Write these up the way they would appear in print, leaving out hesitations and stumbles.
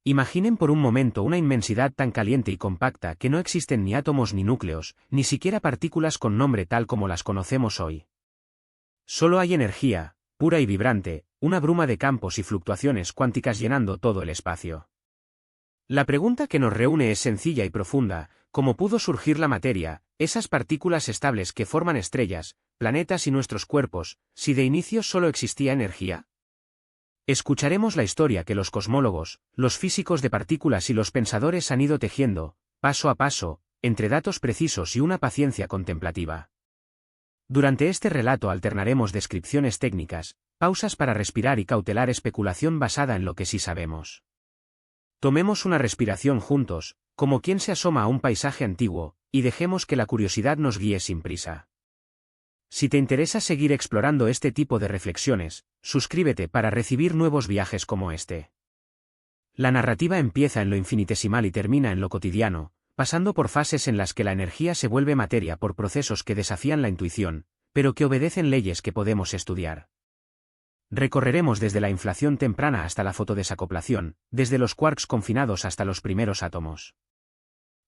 Imaginen por un momento una inmensidad tan caliente y compacta que no existen ni átomos ni núcleos, ni siquiera partículas con nombre tal como las conocemos hoy. Solo hay energía, pura y vibrante, una bruma de campos y fluctuaciones cuánticas llenando todo el espacio. La pregunta que nos reúne es sencilla y profunda: ¿cómo pudo surgir la materia, esas partículas estables que forman estrellas, planetas y nuestros cuerpos, si de inicio solo existía energía? Escucharemos la historia que los cosmólogos, los físicos de partículas y los pensadores han ido tejiendo, paso a paso, entre datos precisos y una paciencia contemplativa. Durante este relato alternaremos descripciones técnicas, pausas para respirar y cautelar especulación basada en lo que sí sabemos. Tomemos una respiración juntos, como quien se asoma a un paisaje antiguo, y dejemos que la curiosidad nos guíe sin prisa. Si te interesa seguir explorando este tipo de reflexiones, suscríbete para recibir nuevos viajes como este. La narrativa empieza en lo infinitesimal y termina en lo cotidiano, pasando por fases en las que la energía se vuelve materia por procesos que desafían la intuición, pero que obedecen leyes que podemos estudiar. Recorreremos desde la inflación temprana hasta la fotodesacoplación, desde los quarks confinados hasta los primeros átomos.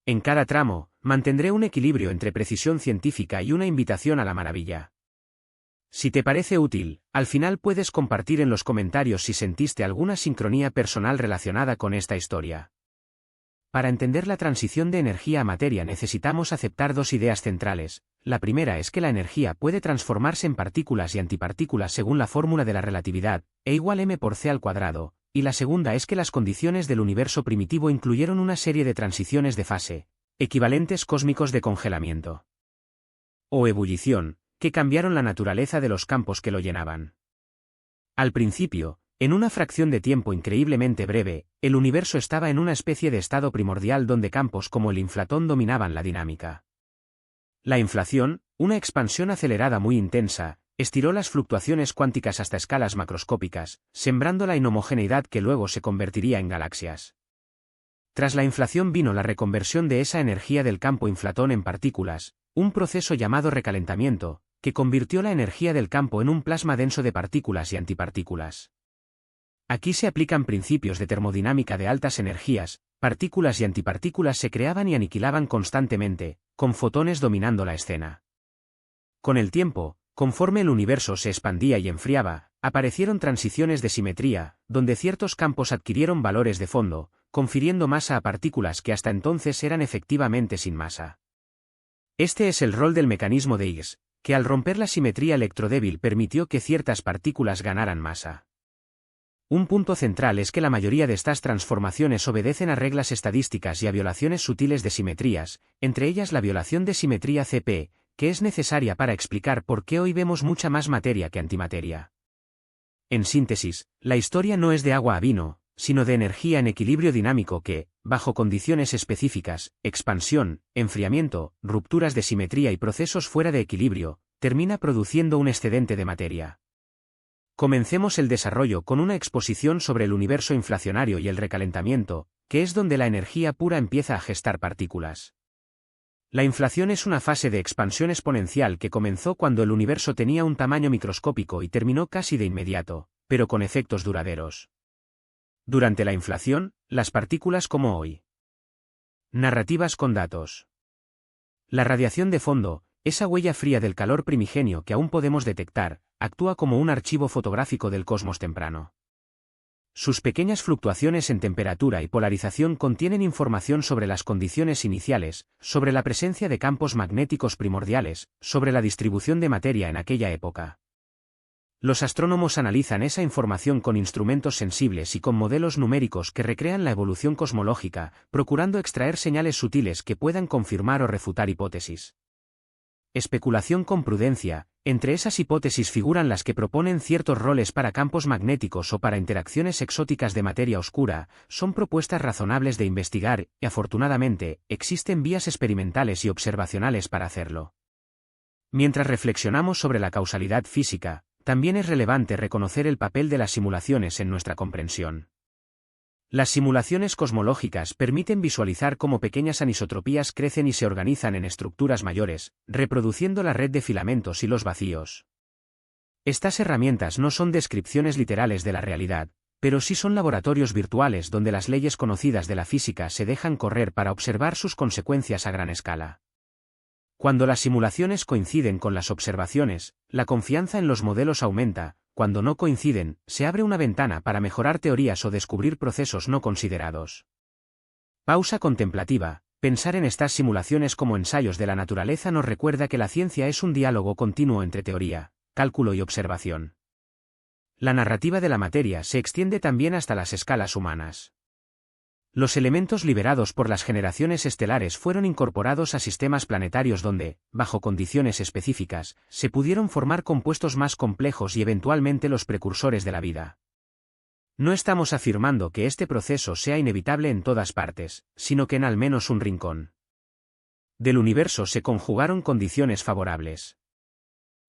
En cada tramo, mantendré un equilibrio entre precisión científica y una invitación a la maravilla. Si te parece útil, al final puedes compartir en los comentarios si sentiste alguna sincronía personal relacionada con esta historia. Para entender la transición de energía a materia necesitamos aceptar dos ideas centrales. La primera es que la energía puede transformarse en partículas y antipartículas según la fórmula de la relatividad, E igual mc², y la segunda es que las condiciones del universo primitivo incluyeron una serie de transiciones de fase, equivalentes cósmicos de congelamiento o ebullición, que cambiaron la naturaleza de los campos que lo llenaban. Al principio, en una fracción de tiempo increíblemente breve, el universo estaba en una especie de estado primordial donde campos como el inflatón dominaban la dinámica. La inflación, una expansión acelerada muy intensa, estiró las fluctuaciones cuánticas hasta escalas macroscópicas, sembrando la inhomogeneidad que luego se convertiría en galaxias. Tras la inflación vino la reconversión de esa energía del campo inflatón en partículas, un proceso llamado recalentamiento, que convirtió la energía del campo en un plasma denso de partículas y antipartículas. Aquí se aplican principios de termodinámica de altas energías, partículas y antipartículas se creaban y aniquilaban constantemente, con fotones dominando la escena. Con el tiempo, conforme el universo se expandía y enfriaba, aparecieron transiciones de simetría, donde ciertos campos adquirieron valores de fondo, confiriendo masa a partículas que hasta entonces eran efectivamente sin masa. Este es el rol del mecanismo de Higgs, que al romper la simetría electrodébil permitió que ciertas partículas ganaran masa. Un punto central es que la mayoría de estas transformaciones obedecen a reglas estadísticas y a violaciones sutiles de simetrías, entre ellas la violación de simetría CP, que es necesaria para explicar por qué hoy vemos mucha más materia que antimateria. En síntesis, la historia no es de agua a vino, sino de energía en equilibrio dinámico que, bajo condiciones específicas, expansión, enfriamiento, rupturas de simetría y procesos fuera de equilibrio, termina produciendo un excedente de materia. Comencemos el desarrollo con una exposición sobre el universo inflacionario y el recalentamiento, que es donde la energía pura empieza a gestar partículas. La inflación es una fase de expansión exponencial que comenzó cuando el universo tenía un tamaño microscópico y terminó casi de inmediato, pero con efectos duraderos. Durante la inflación, las partículas como hoy. Narrativas con datos. La radiación de fondo, esa huella fría del calor primigenio que aún podemos detectar, actúa como un archivo fotográfico del cosmos temprano. Sus pequeñas fluctuaciones en temperatura y polarización contienen información sobre las condiciones iniciales, sobre la presencia de campos magnéticos primordiales, sobre la distribución de materia en aquella época. Los astrónomos analizan esa información con instrumentos sensibles y con modelos numéricos que recrean la evolución cosmológica, procurando extraer señales sutiles que puedan confirmar o refutar hipótesis. Especulación con prudencia. Entre esas hipótesis figuran las que proponen ciertos roles para campos magnéticos o para interacciones exóticas de materia oscura, son propuestas razonables de investigar, y afortunadamente, existen vías experimentales y observacionales para hacerlo. Mientras reflexionamos sobre la causalidad física, también es relevante reconocer el papel de las simulaciones en nuestra comprensión. Las simulaciones cosmológicas permiten visualizar cómo pequeñas anisotropías crecen y se organizan en estructuras mayores, reproduciendo la red de filamentos y los vacíos. Estas herramientas no son descripciones literales de la realidad, pero sí son laboratorios virtuales donde las leyes conocidas de la física se dejan correr para observar sus consecuencias a gran escala. Cuando las simulaciones coinciden con las observaciones, la confianza en los modelos aumenta; cuando no coinciden, se abre una ventana para mejorar teorías o descubrir procesos no considerados. Pausa contemplativa. Pensar en estas simulaciones como ensayos de la naturaleza nos recuerda que la ciencia es un diálogo continuo entre teoría, cálculo y observación. La narrativa de la materia se extiende también hasta las escalas humanas. Los elementos liberados por las generaciones estelares fueron incorporados a sistemas planetarios donde, bajo condiciones específicas, se pudieron formar compuestos más complejos y eventualmente los precursores de la vida. No estamos afirmando que este proceso sea inevitable en todas partes, sino que en al menos un rincón del universo se conjugaron condiciones favorables.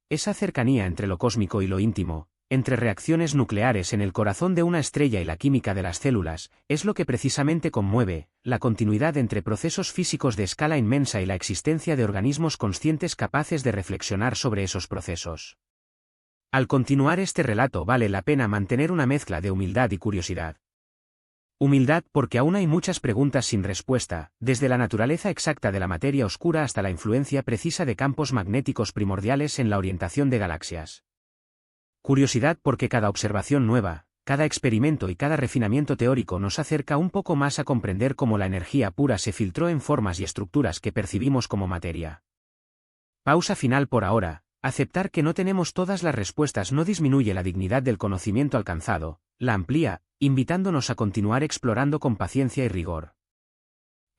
Esa cercanía entre lo cósmico y lo íntimo, entre reacciones nucleares en el corazón de una estrella y la química de las células, es lo que precisamente conmueve la continuidad entre procesos físicos de escala inmensa y la existencia de organismos conscientes capaces de reflexionar sobre esos procesos. Al continuar este relato vale la pena mantener una mezcla de humildad y curiosidad. Humildad porque aún hay muchas preguntas sin respuesta, desde la naturaleza exacta de la materia oscura hasta la influencia precisa de campos magnéticos primordiales en la orientación de galaxias. Curiosidad porque cada observación nueva, cada experimento y cada refinamiento teórico nos acerca un poco más a comprender cómo la energía pura se filtró en formas y estructuras que percibimos como materia. Pausa final por ahora. Aceptar que no tenemos todas las respuestas no disminuye la dignidad del conocimiento alcanzado, la amplía, invitándonos a continuar explorando con paciencia y rigor.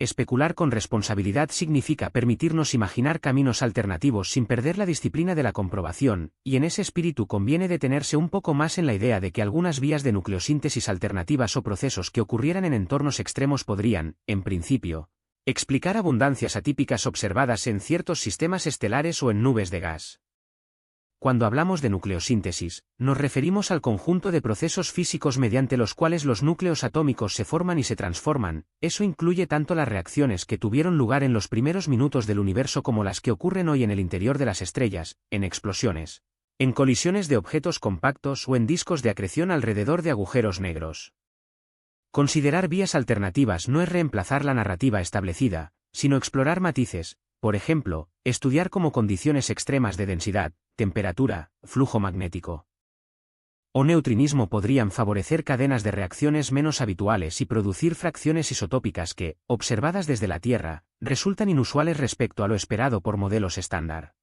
Especular con responsabilidad significa permitirnos imaginar caminos alternativos sin perder la disciplina de la comprobación, y en ese espíritu conviene detenerse un poco más en la idea de que algunas vías de nucleosíntesis alternativas o procesos que ocurrieran en entornos extremos podrían, en principio, explicar abundancias atípicas observadas en ciertos sistemas estelares o en nubes de gas. Cuando hablamos de nucleosíntesis, nos referimos al conjunto de procesos físicos mediante los cuales los núcleos atómicos se forman y se transforman. Eso incluye tanto las reacciones que tuvieron lugar en los primeros minutos del universo como las que ocurren hoy en el interior de las estrellas, en explosiones, en colisiones de objetos compactos o en discos de acreción alrededor de agujeros negros. Considerar vías alternativas no es reemplazar la narrativa establecida, sino explorar matices. Por ejemplo, estudiar cómo condiciones extremas de densidad, temperatura, flujo magnético o neutrinismo podrían favorecer cadenas de reacciones menos habituales y producir fracciones isotópicas que, observadas desde la Tierra, resultan inusuales respecto a lo esperado por modelos estándar.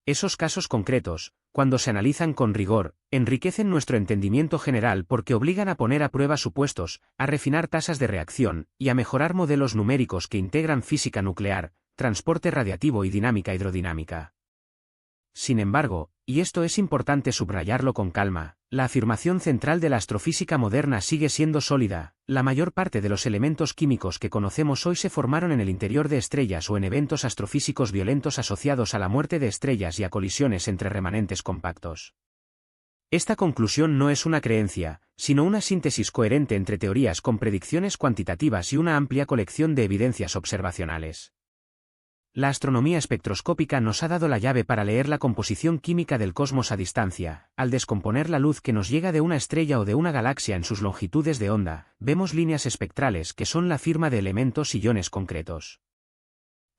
Esos casos concretos, cuando se analizan con rigor, enriquecen nuestro entendimiento general porque obligan a poner a prueba supuestos, a refinar tasas de reacción, y a mejorar modelos numéricos que integran física nuclear, transporte radiativo y dinámica hidrodinámica. Sin embargo, y esto es importante subrayarlo con calma, la afirmación central de la astrofísica moderna sigue siendo sólida. La mayor parte de los elementos químicos que conocemos hoy se formaron en el interior de estrellas o en eventos astrofísicos violentos asociados a la muerte de estrellas y a colisiones entre remanentes compactos. Esta conclusión no es una creencia, sino una síntesis coherente entre teorías con predicciones cuantitativas y una amplia colección de evidencias observacionales. La astronomía espectroscópica nos ha dado la llave para leer la composición química del cosmos a distancia. Al descomponer la luz que nos llega de una estrella o de una galaxia en sus longitudes de onda, vemos líneas espectrales que son la firma de elementos y iones concretos.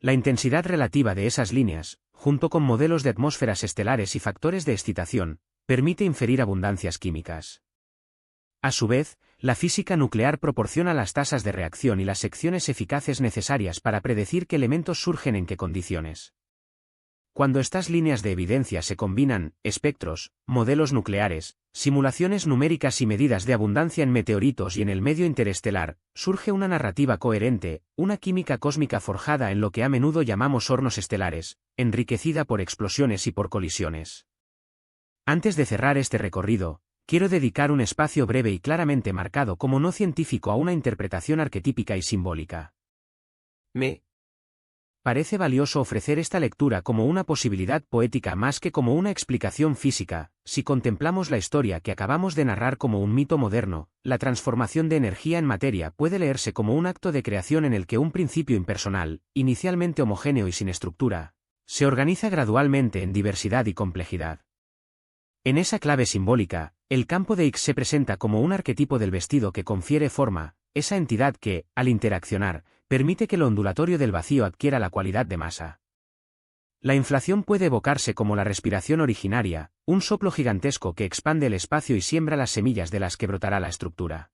La intensidad relativa de esas líneas, junto con modelos de atmósferas estelares y factores de excitación, permite inferir abundancias químicas. A su vez, la física nuclear proporciona las tasas de reacción y las secciones eficaces necesarias para predecir qué elementos surgen en qué condiciones. Cuando estas líneas de evidencia se combinan, espectros, modelos nucleares, simulaciones numéricas y medidas de abundancia en meteoritos y en el medio interestelar, surge una narrativa coherente, una química cósmica forjada en lo que a menudo llamamos hornos estelares, enriquecida por explosiones y por colisiones. Antes de cerrar este recorrido, quiero dedicar un espacio breve y claramente marcado como no científico a una interpretación arquetípica y simbólica. Me parece valioso ofrecer esta lectura como una posibilidad poética más que como una explicación física. Si contemplamos la historia que acabamos de narrar como un mito moderno, la transformación de energía en materia puede leerse como un acto de creación en el que un principio impersonal, inicialmente homogéneo y sin estructura, se organiza gradualmente en diversidad y complejidad. En esa clave simbólica, el campo de Higgs se presenta como un arquetipo del vestido que confiere forma, esa entidad que, al interaccionar, permite que lo ondulatorio del vacío adquiera la cualidad de masa. La inflación puede evocarse como la respiración originaria, un soplo gigantesco que expande el espacio y siembra las semillas de las que brotará la estructura.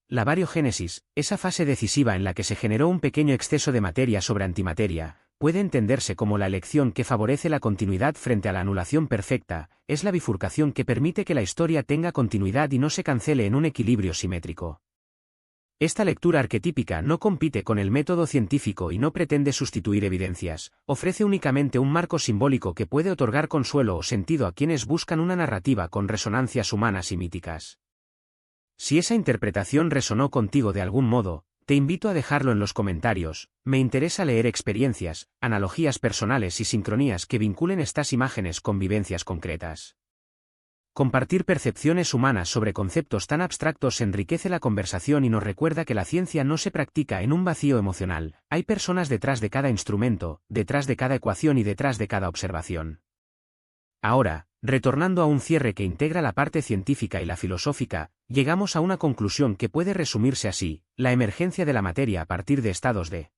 La bariogénesis, esa fase decisiva en la que se generó un pequeño exceso de materia sobre antimateria, puede entenderse como la elección que favorece la continuidad frente a la anulación perfecta, es la bifurcación que permite que la historia tenga continuidad y no se cancele en un equilibrio simétrico. Esta lectura arquetípica no compite con el método científico y no pretende sustituir evidencias, ofrece únicamente un marco simbólico que puede otorgar consuelo o sentido a quienes buscan una narrativa con resonancias humanas y míticas. Si esa interpretación resonó contigo de algún modo, te invito a dejarlo en los comentarios. Me interesa leer experiencias, analogías personales y sincronías que vinculen estas imágenes con vivencias concretas. Compartir percepciones humanas sobre conceptos tan abstractos enriquece la conversación y nos recuerda que la ciencia no se practica en un vacío emocional, hay personas detrás de cada instrumento, detrás de cada ecuación y detrás de cada observación. Ahora, retornando a un cierre que integra la parte científica y la filosófica, llegamos a una conclusión que puede resumirse así: la emergencia de la materia a partir de estados de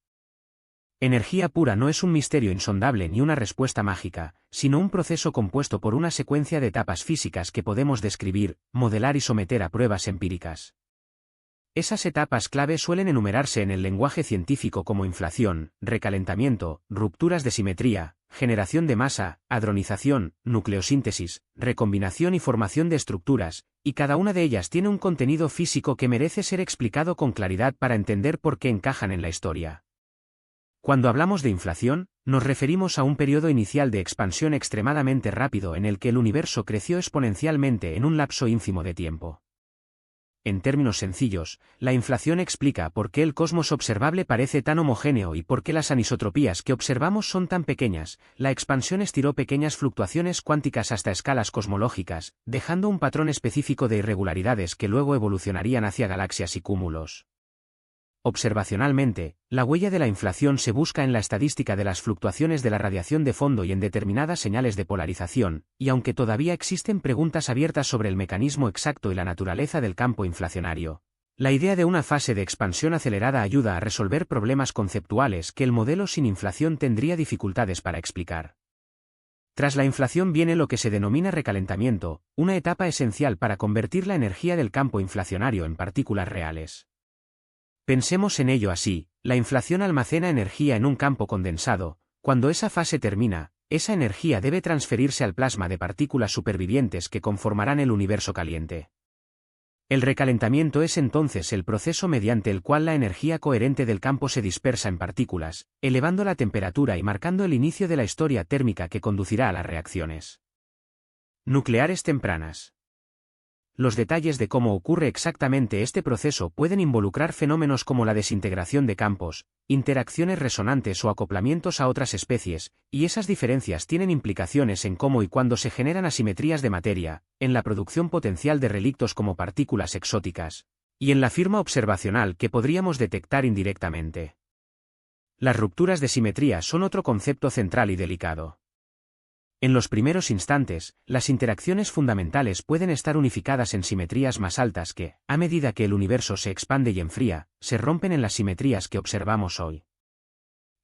energía pura no es un misterio insondable ni una respuesta mágica, sino un proceso compuesto por una secuencia de etapas físicas que podemos describir, modelar y someter a pruebas empíricas. Esas etapas clave suelen enumerarse en el lenguaje científico como inflación, recalentamiento, rupturas de simetría, generación de masa, hadronización, nucleosíntesis, recombinación y formación de estructuras, y cada una de ellas tiene un contenido físico que merece ser explicado con claridad para entender por qué encajan en la historia. Cuando hablamos de inflación, nos referimos a un periodo inicial de expansión extremadamente rápido en el que el universo creció exponencialmente en un lapso ínfimo de tiempo. En términos sencillos, la inflación explica por qué el cosmos observable parece tan homogéneo y por qué las anisotropías que observamos son tan pequeñas. La expansión estiró pequeñas fluctuaciones cuánticas hasta escalas cosmológicas, dejando un patrón específico de irregularidades que luego evolucionarían hacia galaxias y cúmulos. Observacionalmente, la huella de la inflación se busca en la estadística de las fluctuaciones de la radiación de fondo y en determinadas señales de polarización, y aunque todavía existen preguntas abiertas sobre el mecanismo exacto y la naturaleza del campo inflacionario, la idea de una fase de expansión acelerada ayuda a resolver problemas conceptuales que el modelo sin inflación tendría dificultades para explicar. Tras la inflación viene lo que se denomina recalentamiento, una etapa esencial para convertir la energía del campo inflacionario en partículas reales. Pensemos en ello así: la inflación almacena energía en un campo condensado. Cuando esa fase termina, esa energía debe transferirse al plasma de partículas supervivientes que conformarán el universo caliente. El recalentamiento es entonces el proceso mediante el cual la energía coherente del campo se dispersa en partículas, elevando la temperatura y marcando el inicio de la historia térmica que conducirá a las reacciones nucleares tempranas. Los detalles de cómo ocurre exactamente este proceso pueden involucrar fenómenos como la desintegración de campos, interacciones resonantes o acoplamientos a otras especies, y esas diferencias tienen implicaciones en cómo y cuándo se generan asimetrías de materia, en la producción potencial de relictos como partículas exóticas, y en la firma observacional que podríamos detectar indirectamente. Las rupturas de simetría son otro concepto central y delicado. En los primeros instantes, las interacciones fundamentales pueden estar unificadas en simetrías más altas que, a medida que el universo se expande y enfría, se rompen en las simetrías que observamos hoy.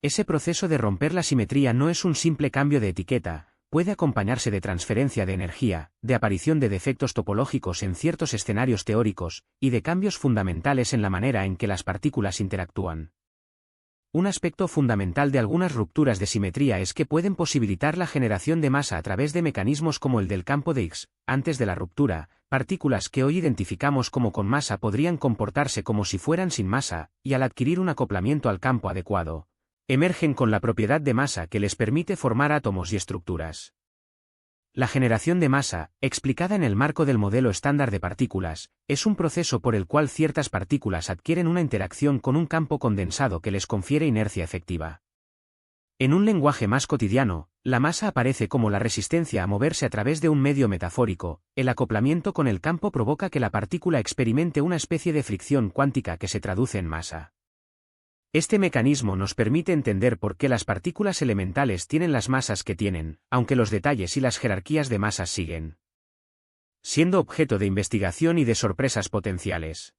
Ese proceso de romper la simetría no es un simple cambio de etiqueta, puede acompañarse de transferencia de energía, de aparición de defectos topológicos en ciertos escenarios teóricos, y de cambios fundamentales en la manera en que las partículas interactúan. Un aspecto fundamental de algunas rupturas de simetría es que pueden posibilitar la generación de masa a través de mecanismos como el del campo de Higgs. Antes de la ruptura, partículas que hoy identificamos como con masa podrían comportarse como si fueran sin masa, y al adquirir un acoplamiento al campo adecuado, emergen con la propiedad de masa que les permite formar átomos y estructuras. La generación de masa, explicada en el marco del modelo estándar de partículas, es un proceso por el cual ciertas partículas adquieren una interacción con un campo condensado que les confiere inercia efectiva. En un lenguaje más cotidiano, la masa aparece como la resistencia a moverse a través de un medio metafórico. El acoplamiento con el campo provoca que la partícula experimente una especie de fricción cuántica que se traduce en masa. Este mecanismo nos permite entender por qué las partículas elementales tienen las masas que tienen, aunque los detalles y las jerarquías de masas siguen siendo objeto de investigación y de sorpresas potenciales.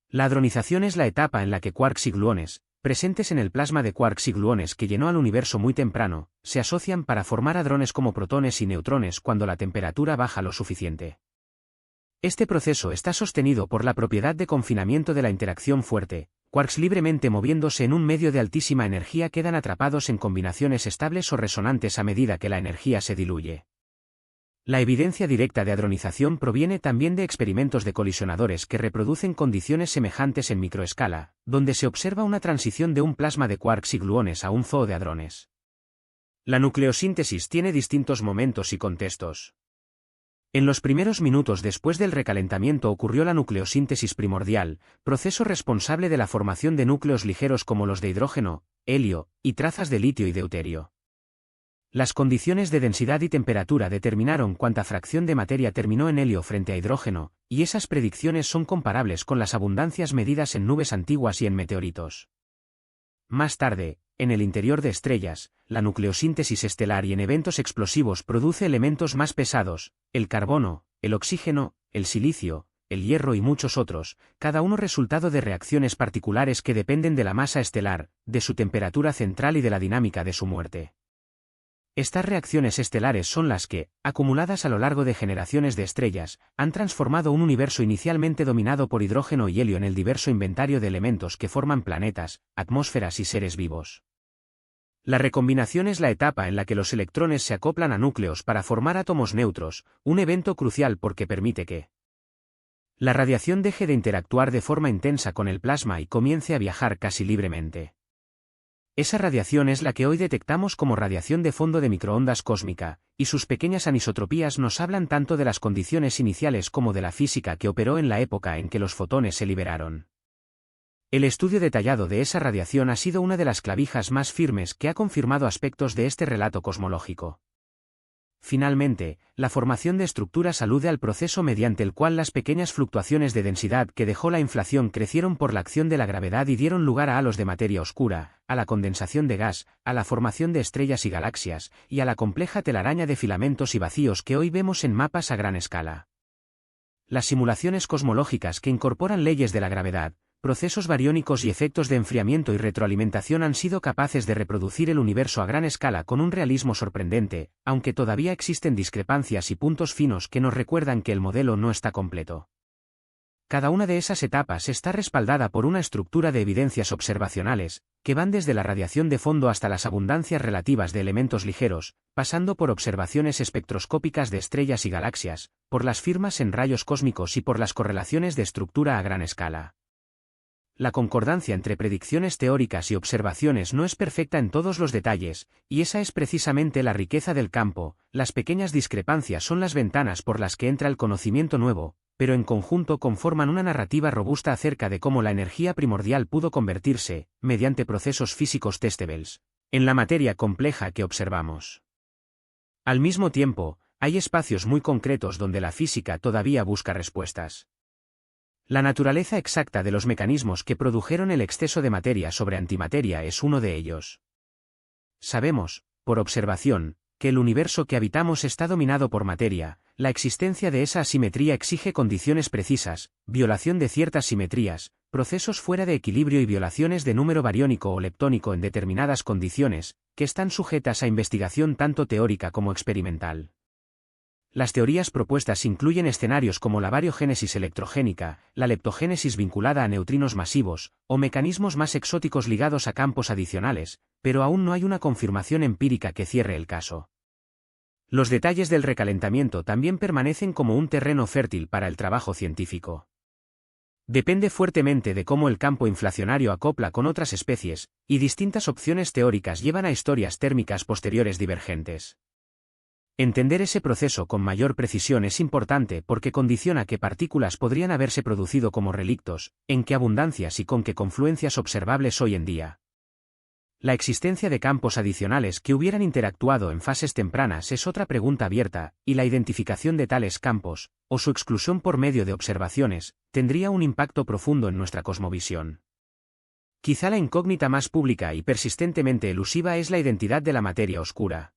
La hadronización es la etapa en la que quarks y gluones, presentes en el plasma de quarks y gluones que llenó al universo muy temprano, se asocian para formar hadrones como protones y neutrones cuando la temperatura baja lo suficiente. Este proceso está sostenido por la propiedad de confinamiento de la interacción fuerte. Quarks libremente moviéndose en un medio de altísima energía quedan atrapados en combinaciones estables o resonantes a medida que la energía se diluye. La evidencia directa de hadronización proviene también de experimentos de colisionadores que reproducen condiciones semejantes en microescala, donde se observa una transición de un plasma de quarks y gluones a un zoo de hadrones. La nucleosíntesis tiene distintos momentos y contextos. En los primeros minutos después del recalentamiento ocurrió la nucleosíntesis primordial, proceso responsable de la formación de núcleos ligeros como los de hidrógeno, helio, y trazas de litio y deuterio. Las condiciones de densidad y temperatura determinaron cuánta fracción de materia terminó en helio frente a hidrógeno, y esas predicciones son comparables con las abundancias medidas en nubes antiguas y en meteoritos. Más tarde, en el interior de estrellas, la nucleosíntesis estelar y en eventos explosivos produce elementos más pesados, el carbono, el oxígeno, el silicio, el hierro y muchos otros, cada uno resultado de reacciones particulares que dependen de la masa estelar, de su temperatura central y de la dinámica de su muerte. Estas reacciones estelares son las que, acumuladas a lo largo de generaciones de estrellas, han transformado un universo inicialmente dominado por hidrógeno y helio en el diverso inventario de elementos que forman planetas, atmósferas y seres vivos. La recombinación es la etapa en la que los electrones se acoplan a núcleos para formar átomos neutros, un evento crucial porque permite que la radiación deje de interactuar de forma intensa con el plasma y comience a viajar casi libremente. Esa radiación es la que hoy detectamos como radiación de fondo de microondas cósmica, y sus pequeñas anisotropías nos hablan tanto de las condiciones iniciales como de la física que operó en la época en que los fotones se liberaron. El estudio detallado de esa radiación ha sido una de las clavijas más firmes que ha confirmado aspectos de este relato cosmológico. Finalmente, la formación de estructuras alude al proceso mediante el cual las pequeñas fluctuaciones de densidad que dejó la inflación crecieron por la acción de la gravedad y dieron lugar a halos de materia oscura, a la condensación de gas, a la formación de estrellas y galaxias, y a la compleja telaraña de filamentos y vacíos que hoy vemos en mapas a gran escala. Las simulaciones cosmológicas que incorporan leyes de la gravedad, procesos bariónicos y efectos de enfriamiento y retroalimentación han sido capaces de reproducir el universo a gran escala con un realismo sorprendente, aunque todavía existen discrepancias y puntos finos que nos recuerdan que el modelo no está completo. Cada una de esas etapas está respaldada por una estructura de evidencias observacionales, que van desde la radiación de fondo hasta las abundancias relativas de elementos ligeros, pasando por observaciones espectroscópicas de estrellas y galaxias, por las firmas en rayos cósmicos y por las correlaciones de estructura a gran escala. La concordancia entre predicciones teóricas y observaciones no es perfecta en todos los detalles, y esa es precisamente la riqueza del campo. Las pequeñas discrepancias son las ventanas por las que entra el conocimiento nuevo, pero en conjunto conforman una narrativa robusta acerca de cómo la energía primordial pudo convertirse, mediante procesos físicos testables, en la materia compleja que observamos. Al mismo tiempo, hay espacios muy concretos donde la física todavía busca respuestas. La naturaleza exacta de los mecanismos que produjeron el exceso de materia sobre antimateria es uno de ellos. Sabemos, por observación, que el universo que habitamos está dominado por materia. La existencia de esa asimetría exige condiciones precisas, violación de ciertas simetrías, procesos fuera de equilibrio y violaciones de número bariónico o leptónico en determinadas condiciones, que están sujetas a investigación tanto teórica como experimental. Las teorías propuestas incluyen escenarios como la bariogénesis electrogénica, la leptogénesis vinculada a neutrinos masivos, o mecanismos más exóticos ligados a campos adicionales, pero aún no hay una confirmación empírica que cierre el caso. Los detalles del recalentamiento también permanecen como un terreno fértil para el trabajo científico. Depende fuertemente de cómo el campo inflacionario acopla con otras especies, y distintas opciones teóricas llevan a historias térmicas posteriores divergentes. Entender ese proceso con mayor precisión es importante porque condiciona qué partículas podrían haberse producido como relictos, en qué abundancias y con qué confluencias observables hoy en día. La existencia de campos adicionales que hubieran interactuado en fases tempranas es otra pregunta abierta, y la identificación de tales campos, o su exclusión por medio de observaciones, tendría un impacto profundo en nuestra cosmovisión. Quizá la incógnita más pública y persistentemente elusiva es la identidad de la materia oscura.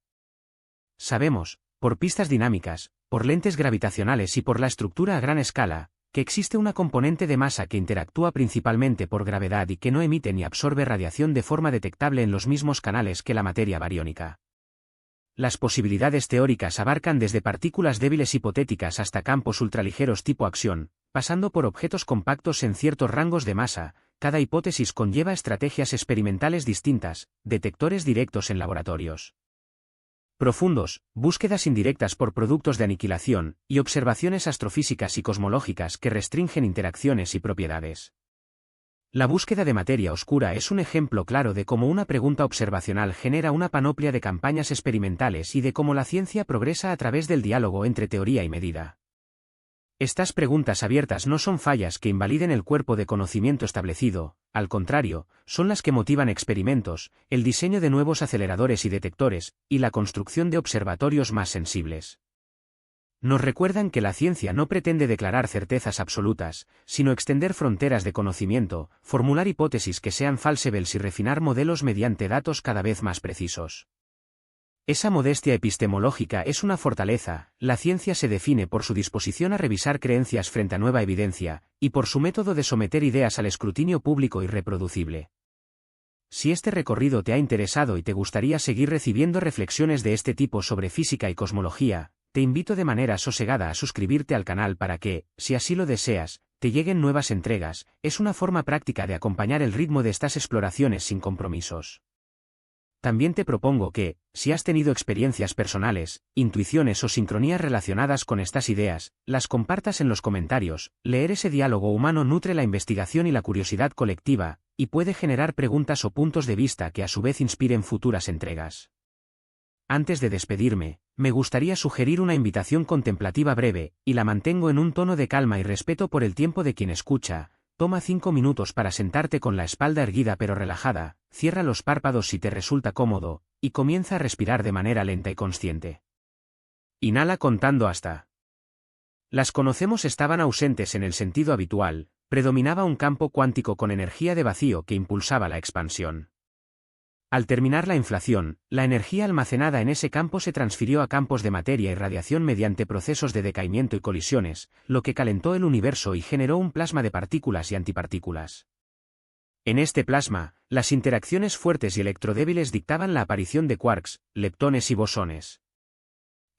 Sabemos, por pistas dinámicas, por lentes gravitacionales y por la estructura a gran escala, que existe una componente de masa que interactúa principalmente por gravedad y que no emite ni absorbe radiación de forma detectable en los mismos canales que la materia bariónica. Las posibilidades teóricas abarcan desde partículas débiles hipotéticas hasta campos ultraligeros tipo axión, pasando por objetos compactos en ciertos rangos de masa. Cada hipótesis conlleva estrategias experimentales distintas, detectores directos en laboratorios profundos, búsquedas indirectas por productos de aniquilación, y observaciones astrofísicas y cosmológicas que restringen interacciones y propiedades. La búsqueda de materia oscura es un ejemplo claro de cómo una pregunta observacional genera una panoplia de campañas experimentales y de cómo la ciencia progresa a través del diálogo entre teoría y medida. Estas preguntas abiertas no son fallas que invaliden el cuerpo de conocimiento establecido, al contrario, son las que motivan experimentos, el diseño de nuevos aceleradores y detectores, y la construcción de observatorios más sensibles. Nos recuerdan que la ciencia no pretende declarar certezas absolutas, sino extender fronteras de conocimiento, formular hipótesis que sean falsables y refinar modelos mediante datos cada vez más precisos. Esa modestia epistemológica es una fortaleza. La ciencia se define por su disposición a revisar creencias frente a nueva evidencia, y por su método de someter ideas al escrutinio público y reproducible. Si este recorrido te ha interesado y te gustaría seguir recibiendo reflexiones de este tipo sobre física y cosmología, te invito de manera sosegada a suscribirte al canal para que, si así lo deseas, te lleguen nuevas entregas. Es una forma práctica de acompañar el ritmo de estas exploraciones sin compromisos. También te propongo que, si has tenido experiencias personales, intuiciones o sincronías relacionadas con estas ideas, las compartas en los comentarios. Leer ese diálogo humano nutre la investigación y la curiosidad colectiva, y puede generar preguntas o puntos de vista que a su vez inspiren futuras entregas. Antes de despedirme, me gustaría sugerir una invitación contemplativa breve, y la mantengo en un tono de calma y respeto por el tiempo de quien escucha. Toma 5 minutos para sentarte con la espalda erguida pero relajada, cierra los párpados si te resulta cómodo, y comienza a respirar de manera lenta y consciente. Inhala contando hasta. Las conocemos estaban ausentes en el sentido habitual, predominaba un campo cuántico con energía de vacío que impulsaba la expansión. Al terminar la inflación, la energía almacenada en ese campo se transfirió a campos de materia y radiación mediante procesos de decaimiento y colisiones, lo que calentó el universo y generó un plasma de partículas y antipartículas. En este plasma, las interacciones fuertes y electrodébiles dictaban la aparición de quarks, leptones y bosones.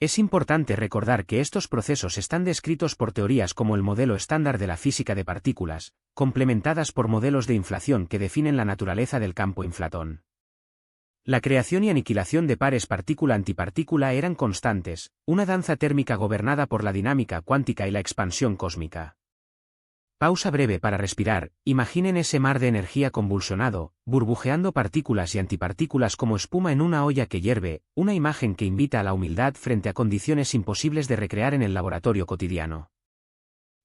Es importante recordar que estos procesos están descritos por teorías como el modelo estándar de la física de partículas, complementadas por modelos de inflación que definen la naturaleza del campo inflatón. La creación y aniquilación de pares partícula-antipartícula eran constantes, una danza térmica gobernada por la dinámica cuántica y la expansión cósmica. Pausa breve para respirar. Imaginen ese mar de energía convulsionado, burbujeando partículas y antipartículas como espuma en una olla que hierve, una imagen que invita a la humildad frente a condiciones imposibles de recrear en el laboratorio cotidiano.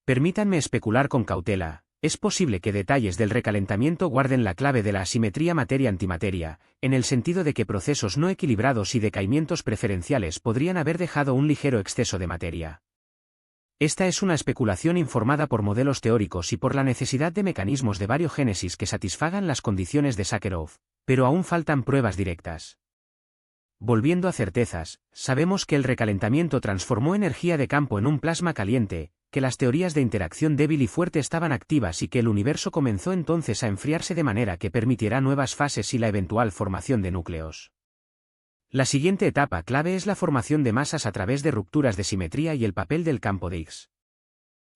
Permítanme especular con cautela. Es posible que detalles del recalentamiento guarden la clave de la asimetría materia-antimateria, en el sentido de que procesos no equilibrados y decaimientos preferenciales podrían haber dejado un ligero exceso de materia. Esta es una especulación informada por modelos teóricos y por la necesidad de mecanismos de variogénesis que satisfagan las condiciones de Sakharov, pero aún faltan pruebas directas. Volviendo a certezas, sabemos que el recalentamiento transformó energía de campo en un plasma caliente, que las teorías de interacción débil y fuerte estaban activas y que el universo comenzó entonces a enfriarse de manera que permitiera nuevas fases y la eventual formación de núcleos. La siguiente etapa clave es la formación de masas a través de rupturas de simetría y el papel del campo de Higgs.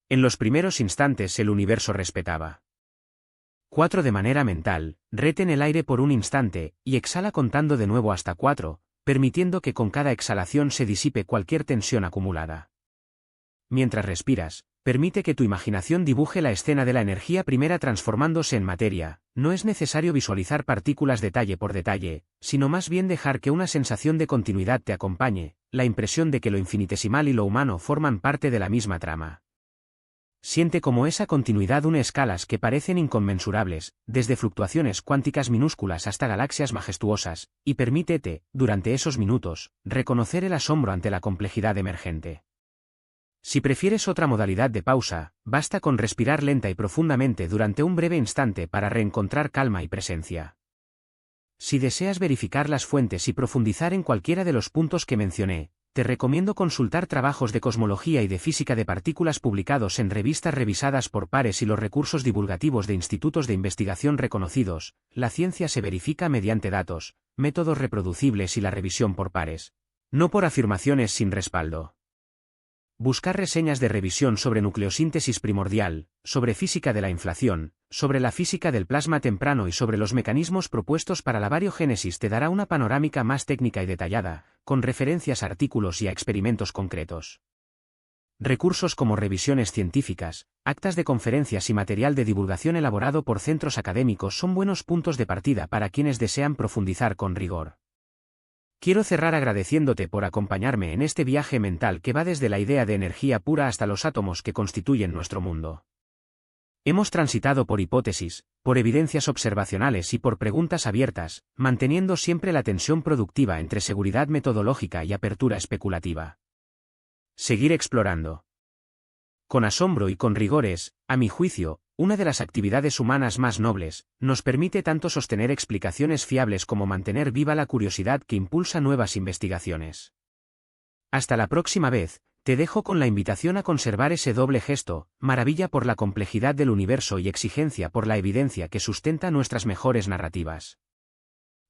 En los primeros instantes el universo respetaba. 4 de manera mental, retén el aire por un instante, y exhala contando de nuevo hasta 4, permitiendo que con cada exhalación se disipe cualquier tensión acumulada. Mientras respiras, permite que tu imaginación dibuje la escena de la energía primera transformándose en materia. No es necesario visualizar partículas detalle por detalle, sino más bien dejar que una sensación de continuidad te acompañe, la impresión de que lo infinitesimal y lo humano forman parte de la misma trama. Siente cómo esa continuidad une escalas que parecen inconmensurables, desde fluctuaciones cuánticas minúsculas hasta galaxias majestuosas, y permítete, durante esos minutos, reconocer el asombro ante la complejidad emergente. Si prefieres otra modalidad de pausa, basta con respirar lenta y profundamente durante un breve instante para reencontrar calma y presencia. Si deseas verificar las fuentes y profundizar en cualquiera de los puntos que mencioné, te recomiendo consultar trabajos de cosmología y de física de partículas publicados en revistas revisadas por pares y los recursos divulgativos de institutos de investigación reconocidos. La ciencia se verifica mediante datos, métodos reproducibles y la revisión por pares, no por afirmaciones sin respaldo. Buscar reseñas de revisión sobre nucleosíntesis primordial, sobre física de la inflación, sobre la física del plasma temprano y sobre los mecanismos propuestos para la variogénesis te dará una panorámica más técnica y detallada, con referencias a artículos y a experimentos concretos. Recursos como revisiones científicas, actas de conferencias y material de divulgación elaborado por centros académicos son buenos puntos de partida para quienes desean profundizar con rigor. Quiero cerrar agradeciéndote por acompañarme en este viaje mental que va desde la idea de energía pura hasta los átomos que constituyen nuestro mundo. Hemos transitado por hipótesis, por evidencias observacionales y por preguntas abiertas, manteniendo siempre la tensión productiva entre seguridad metodológica y apertura especulativa. Seguir explorando. Con asombro y con rigor es, a mi juicio, una de las actividades humanas más nobles, nos permite tanto sostener explicaciones fiables como mantener viva la curiosidad que impulsa nuevas investigaciones. Hasta la próxima vez, te dejo con la invitación a conservar ese doble gesto, maravilla por la complejidad del universo y exigencia por la evidencia que sustenta nuestras mejores narrativas.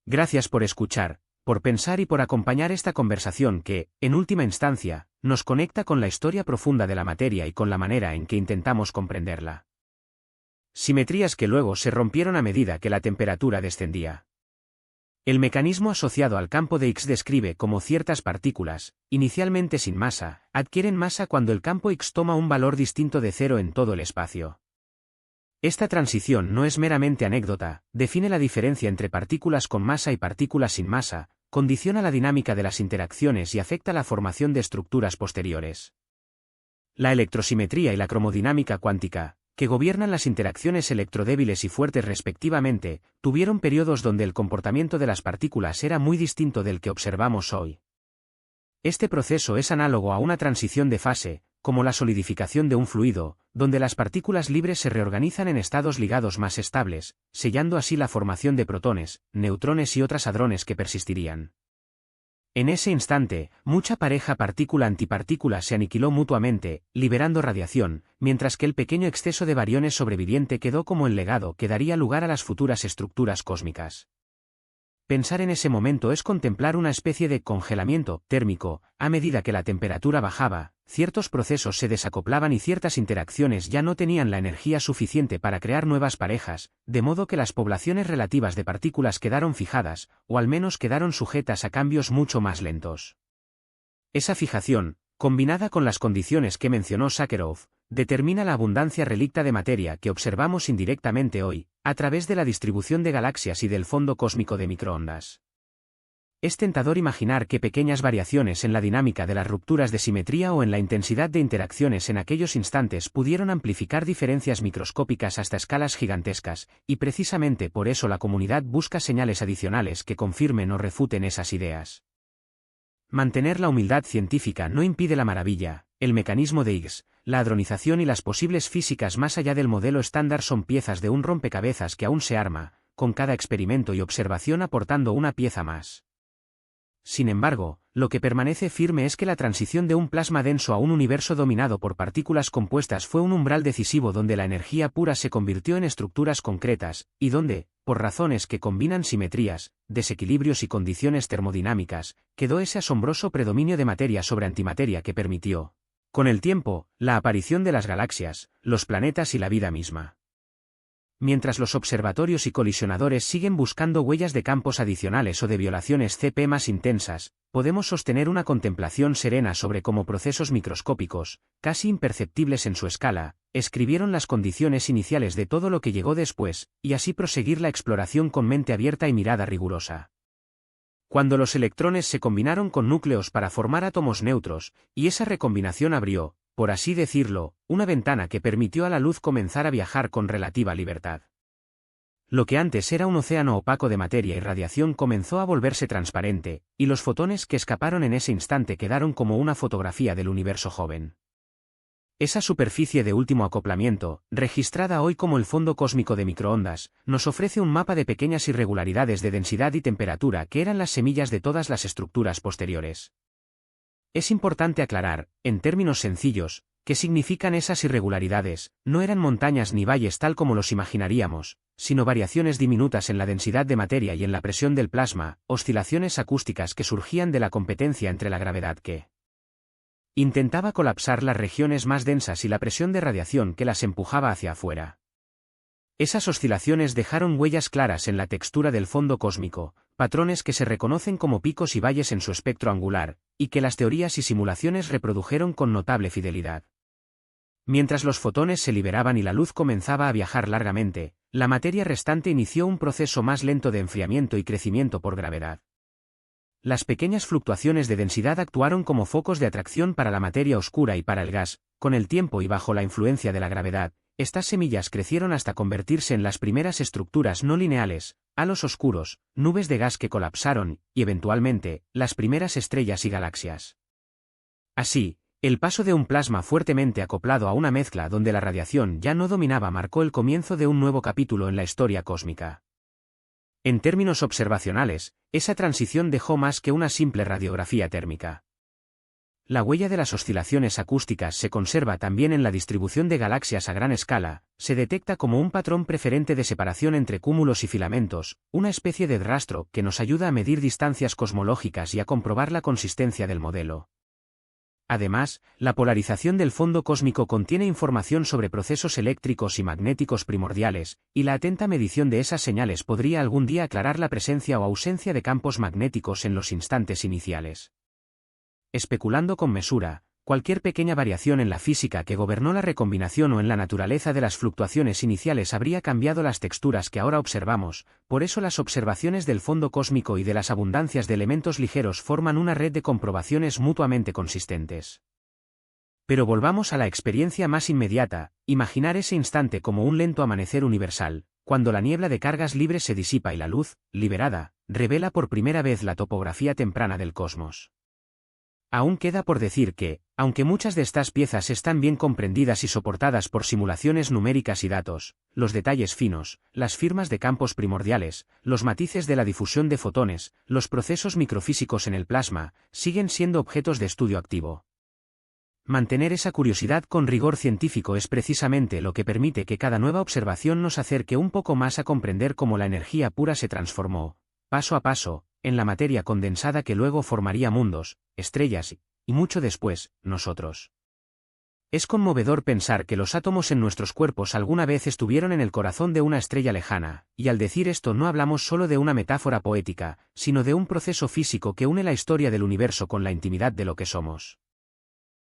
Gracias por escuchar, por pensar y por acompañar esta conversación que, en última instancia, nos conecta con la historia profunda de la materia y con la manera en que intentamos comprenderla. Simetrías que luego se rompieron a medida que la temperatura descendía. El mecanismo asociado al campo de Higgs describe cómo ciertas partículas, inicialmente sin masa, adquieren masa cuando el campo Higgs toma un valor distinto de cero en todo el espacio. Esta transición no es meramente anécdota, define la diferencia entre partículas con masa y partículas sin masa, condiciona la dinámica de las interacciones y afecta la formación de estructuras posteriores. La electrosimetría y la cromodinámica cuántica, que gobiernan las interacciones electrodébiles y fuertes respectivamente, tuvieron periodos donde el comportamiento de las partículas era muy distinto del que observamos hoy. Este proceso es análogo a una transición de fase, como la solidificación de un fluido, donde las partículas libres se reorganizan en estados ligados más estables, sellando así la formación de protones, neutrones y otras hadrones que persistirían. En ese instante, mucha pareja partícula-antipartícula se aniquiló mutuamente, liberando radiación, mientras que el pequeño exceso de bariones sobreviviente quedó como el legado que daría lugar a las futuras estructuras cósmicas. Pensar en ese momento es contemplar una especie de congelamiento térmico. A medida que la temperatura bajaba, ciertos procesos se desacoplaban y ciertas interacciones ya no tenían la energía suficiente para crear nuevas parejas, de modo que las poblaciones relativas de partículas quedaron fijadas, o al menos quedaron sujetas a cambios mucho más lentos. Esa fijación, combinada con las condiciones que mencionó Sakharov, determina la abundancia relicta de materia que observamos indirectamente hoy, a través de la distribución de galaxias y del fondo cósmico de microondas. Es tentador imaginar que pequeñas variaciones en la dinámica de las rupturas de simetría o en la intensidad de interacciones en aquellos instantes pudieron amplificar diferencias microscópicas hasta escalas gigantescas, y precisamente por eso la comunidad busca señales adicionales que confirmen o refuten esas ideas. Mantener la humildad científica no impide la maravilla. El mecanismo de Higgs, la hadronización y las posibles físicas más allá del modelo estándar son piezas de un rompecabezas que aún se arma, con cada experimento y observación aportando una pieza más. Sin embargo, lo que permanece firme es que la transición de un plasma denso a un universo dominado por partículas compuestas fue un umbral decisivo donde la energía pura se convirtió en estructuras concretas, y donde, por razones que combinan simetrías, desequilibrios y condiciones termodinámicas, quedó ese asombroso predominio de materia sobre antimateria que permitió, con el tiempo, la aparición de las galaxias, los planetas y la vida misma. Mientras los observatorios y colisionadores siguen buscando huellas de campos adicionales o de violaciones CP más intensas, podemos sostener una contemplación serena sobre cómo procesos microscópicos, casi imperceptibles en su escala, escribieron las condiciones iniciales de todo lo que llegó después, y así proseguir la exploración con mente abierta y mirada rigurosa. Cuando los electrones se combinaron con núcleos para formar átomos neutros, y esa recombinación abrió, por así decirlo, una ventana que permitió a la luz comenzar a viajar con relativa libertad. Lo que antes era un océano opaco de materia y radiación comenzó a volverse transparente, y los fotones que escaparon en ese instante quedaron como una fotografía del universo joven. Esa superficie de último acoplamiento, registrada hoy como el fondo cósmico de microondas, nos ofrece un mapa de pequeñas irregularidades de densidad y temperatura que eran las semillas de todas las estructuras posteriores. Es importante aclarar, en términos sencillos, qué significan esas irregularidades. No eran montañas ni valles tal como los imaginaríamos, sino variaciones diminutas en la densidad de materia y en la presión del plasma, oscilaciones acústicas que surgían de la competencia entre la gravedad que intentaba colapsar las regiones más densas y la presión de radiación que las empujaba hacia afuera. Esas oscilaciones dejaron huellas claras en la textura del fondo cósmico, patrones que se reconocen como picos y valles en su espectro angular, y que las teorías y simulaciones reprodujeron con notable fidelidad. Mientras los fotones se liberaban y la luz comenzaba a viajar largamente, la materia restante inició un proceso más lento de enfriamiento y crecimiento por gravedad. Las pequeñas fluctuaciones de densidad actuaron como focos de atracción para la materia oscura y para el gas. Con el tiempo y bajo la influencia de la gravedad, estas semillas crecieron hasta convertirse en las primeras estructuras no lineales, halos oscuros, nubes de gas que colapsaron, y eventualmente, las primeras estrellas y galaxias. Así, el paso de un plasma fuertemente acoplado a una mezcla donde la radiación ya no dominaba marcó el comienzo de un nuevo capítulo en la historia cósmica. En términos observacionales, esa transición dejó más que una simple radiografía térmica. La huella de las oscilaciones acústicas se conserva también en la distribución de galaxias a gran escala, se detecta como un patrón preferente de separación entre cúmulos y filamentos, una especie de rastro que nos ayuda a medir distancias cosmológicas y a comprobar la consistencia del modelo. Además, la polarización del fondo cósmico contiene información sobre procesos eléctricos y magnéticos primordiales, y la atenta medición de esas señales podría algún día aclarar la presencia o ausencia de campos magnéticos en los instantes iniciales. Especulando con mesura, cualquier pequeña variación en la física que gobernó la recombinación o en la naturaleza de las fluctuaciones iniciales habría cambiado las texturas que ahora observamos, por eso las observaciones del fondo cósmico y de las abundancias de elementos ligeros forman una red de comprobaciones mutuamente consistentes. Pero volvamos a la experiencia más inmediata, imaginar ese instante como un lento amanecer universal, cuando la niebla de cargas libres se disipa y la luz, liberada, revela por primera vez la topografía temprana del cosmos. Aún queda por decir que, aunque muchas de estas piezas están bien comprendidas y soportadas por simulaciones numéricas y datos, los detalles finos, las firmas de campos primordiales, los matices de la difusión de fotones, los procesos microfísicos en el plasma, siguen siendo objetos de estudio activo. Mantener esa curiosidad con rigor científico es precisamente lo que permite que cada nueva observación nos acerque un poco más a comprender cómo la energía pura se transformó, paso a paso, en la materia condensada que luego formaría mundos, estrellas y mucho después, nosotros. Es conmovedor pensar que los átomos en nuestros cuerpos alguna vez estuvieron en el corazón de una estrella lejana, y al decir esto no hablamos solo de una metáfora poética, sino de un proceso físico que une la historia del universo con la intimidad de lo que somos.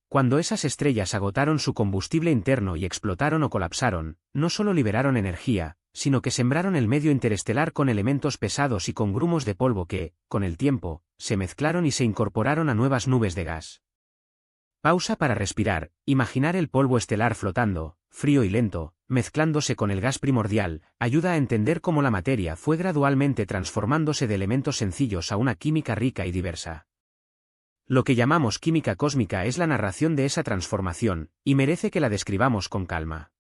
Cuando esas estrellas agotaron su combustible interno y explotaron o colapsaron, no solo liberaron energía, sino que sembraron el medio interestelar con elementos pesados y con grumos de polvo que, con el tiempo, se mezclaron y se incorporaron a nuevas nubes de gas. Pausa para respirar, imaginar el polvo estelar flotando, frío y lento, mezclándose con el gas primordial, ayuda a entender cómo la materia fue gradualmente transformándose de elementos sencillos a una química rica y diversa. Lo que llamamos química cósmica es la narración de esa transformación, y merece que la describamos con calma.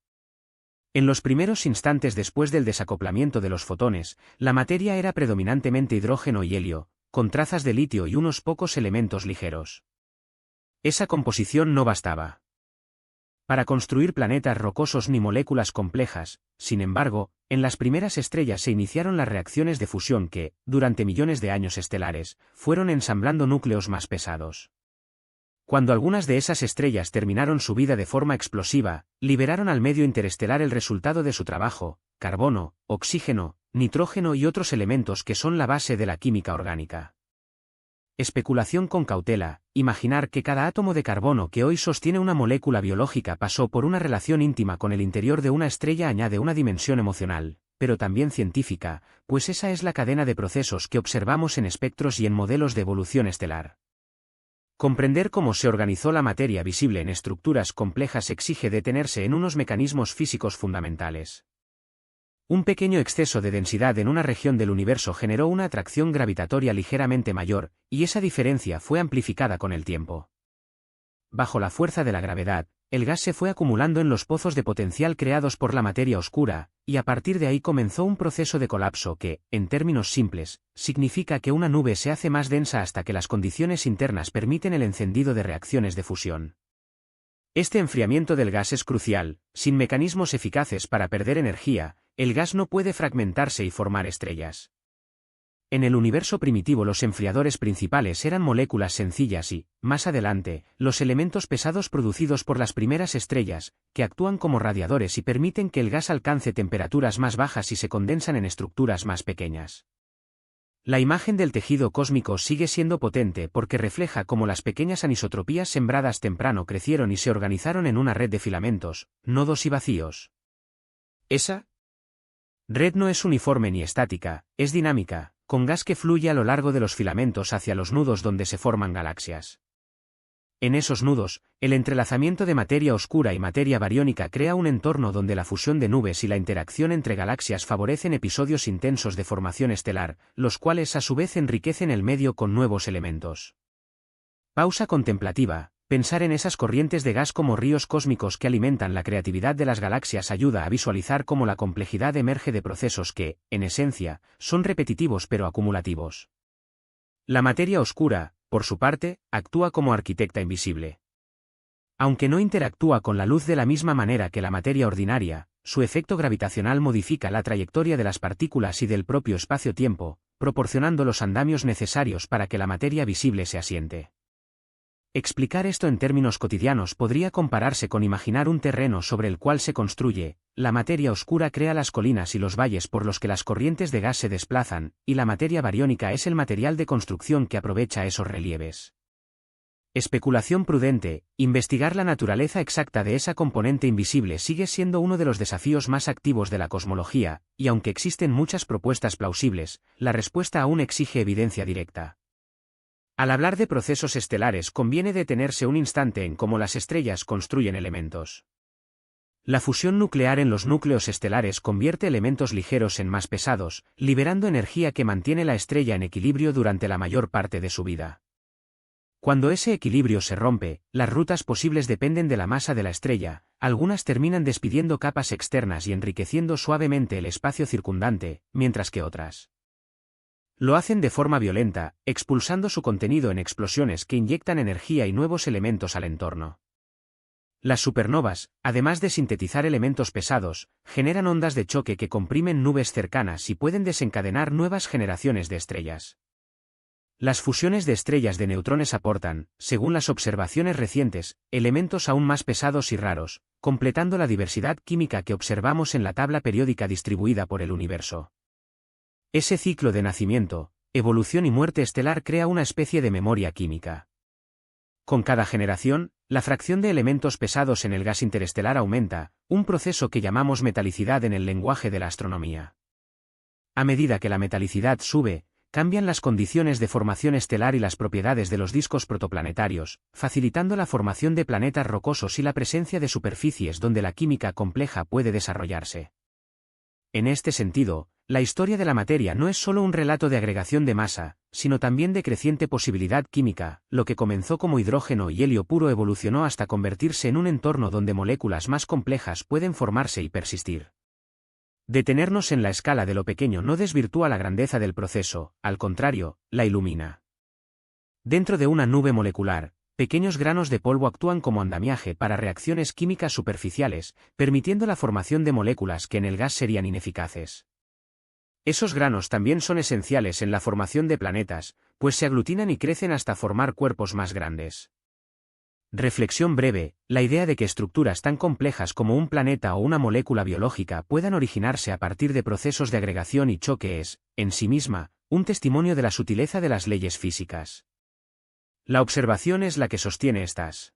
En los primeros instantes después del desacoplamiento de los fotones, la materia era predominantemente hidrógeno y helio, con trazas de litio y unos pocos elementos ligeros. Esa composición no bastaba para construir planetas rocosos ni moléculas complejas. Sin embargo, en las primeras estrellas se iniciaron las reacciones de fusión que, durante millones de años estelares, fueron ensamblando núcleos más pesados. Cuando algunas de esas estrellas terminaron su vida de forma explosiva, liberaron al medio interestelar el resultado de su trabajo: carbono, oxígeno, nitrógeno y otros elementos que son la base de la química orgánica. Especulación con cautela, imaginar que cada átomo de carbono que hoy sostiene una molécula biológica pasó por una relación íntima con el interior de una estrella añade una dimensión emocional, pero también científica, pues esa es la cadena de procesos que observamos en espectros y en modelos de evolución estelar. Comprender cómo se organizó la materia visible en estructuras complejas exige detenerse en unos mecanismos físicos fundamentales. Un pequeño exceso de densidad en una región del universo generó una atracción gravitatoria ligeramente mayor, y esa diferencia fue amplificada con el tiempo. Bajo la fuerza de la gravedad, el gas se fue acumulando en los pozos de potencial creados por la materia oscura, y a partir de ahí comenzó un proceso de colapso que, en términos simples, significa que una nube se hace más densa hasta que las condiciones internas permiten el encendido de reacciones de fusión. Este enfriamiento del gas es crucial. Sin mecanismos eficaces para perder energía, el gas no puede fragmentarse y formar estrellas. En el universo primitivo los enfriadores principales eran moléculas sencillas y, más adelante, los elementos pesados producidos por las primeras estrellas, que actúan como radiadores y permiten que el gas alcance temperaturas más bajas y se condensan en estructuras más pequeñas. La imagen del tejido cósmico sigue siendo potente porque refleja cómo las pequeñas anisotropías sembradas temprano crecieron y se organizaron en una red de filamentos, nodos y vacíos. Esa red no es uniforme ni estática, es dinámica, con gas que fluye a lo largo de los filamentos hacia los nudos donde se forman galaxias. En esos nudos, el entrelazamiento de materia oscura y materia bariónica crea un entorno donde la fusión de nubes y la interacción entre galaxias favorecen episodios intensos de formación estelar, los cuales a su vez enriquecen el medio con nuevos elementos. Pausa contemplativa. Pensar en esas corrientes de gas como ríos cósmicos que alimentan la creatividad de las galaxias ayuda a visualizar cómo la complejidad emerge de procesos que, en esencia, son repetitivos pero acumulativos. La materia oscura, por su parte, actúa como arquitecta invisible. Aunque no interactúa con la luz de la misma manera que la materia ordinaria, su efecto gravitacional modifica la trayectoria de las partículas y del propio espacio-tiempo, proporcionando los andamios necesarios para que la materia visible se asiente. Explicar esto en términos cotidianos podría compararse con imaginar un terreno sobre el cual se construye. La materia oscura crea las colinas y los valles por los que las corrientes de gas se desplazan, y la materia bariónica es el material de construcción que aprovecha esos relieves. Especulación prudente. Investigar la naturaleza exacta de esa componente invisible sigue siendo uno de los desafíos más activos de la cosmología, y aunque existen muchas propuestas plausibles, la respuesta aún exige evidencia directa. Al hablar de procesos estelares conviene detenerse un instante en cómo las estrellas construyen elementos. La fusión nuclear en los núcleos estelares convierte elementos ligeros en más pesados, liberando energía que mantiene la estrella en equilibrio durante la mayor parte de su vida. Cuando ese equilibrio se rompe, las rutas posibles dependen de la masa de la estrella, algunas terminan despidiendo capas externas y enriqueciendo suavemente el espacio circundante, mientras que otras lo hacen de forma violenta, expulsando su contenido en explosiones que inyectan energía y nuevos elementos al entorno. Las supernovas, además de sintetizar elementos pesados, generan ondas de choque que comprimen nubes cercanas y pueden desencadenar nuevas generaciones de estrellas. Las fusiones de estrellas de neutrones aportan, según las observaciones recientes, elementos aún más pesados y raros, completando la diversidad química que observamos en la tabla periódica distribuida por el universo. Ese ciclo de nacimiento, evolución y muerte estelar crea una especie de memoria química. Con cada generación, la fracción de elementos pesados en el gas interestelar aumenta, un proceso que llamamos metalicidad en el lenguaje de la astronomía. A medida que la metalicidad sube, cambian las condiciones de formación estelar y las propiedades de los discos protoplanetarios, facilitando la formación de planetas rocosos y la presencia de superficies donde la química compleja puede desarrollarse. En este sentido, la historia de la materia no es solo un relato de agregación de masa, sino también de creciente posibilidad química. Lo que comenzó como hidrógeno y helio puro evolucionó hasta convertirse en un entorno donde moléculas más complejas pueden formarse y persistir. Detenernos en la escala de lo pequeño no desvirtúa la grandeza del proceso, al contrario, la ilumina. Dentro de una nube molecular, pequeños granos de polvo actúan como andamiaje para reacciones químicas superficiales, permitiendo la formación de moléculas que en el gas serían ineficaces. Esos granos también son esenciales en la formación de planetas, pues se aglutinan y crecen hasta formar cuerpos más grandes. Reflexión breve. La idea de que estructuras tan complejas como un planeta o una molécula biológica puedan originarse a partir de procesos de agregación y choque es, en sí misma, un testimonio de la sutileza de las leyes físicas. La observación es la que sostiene estas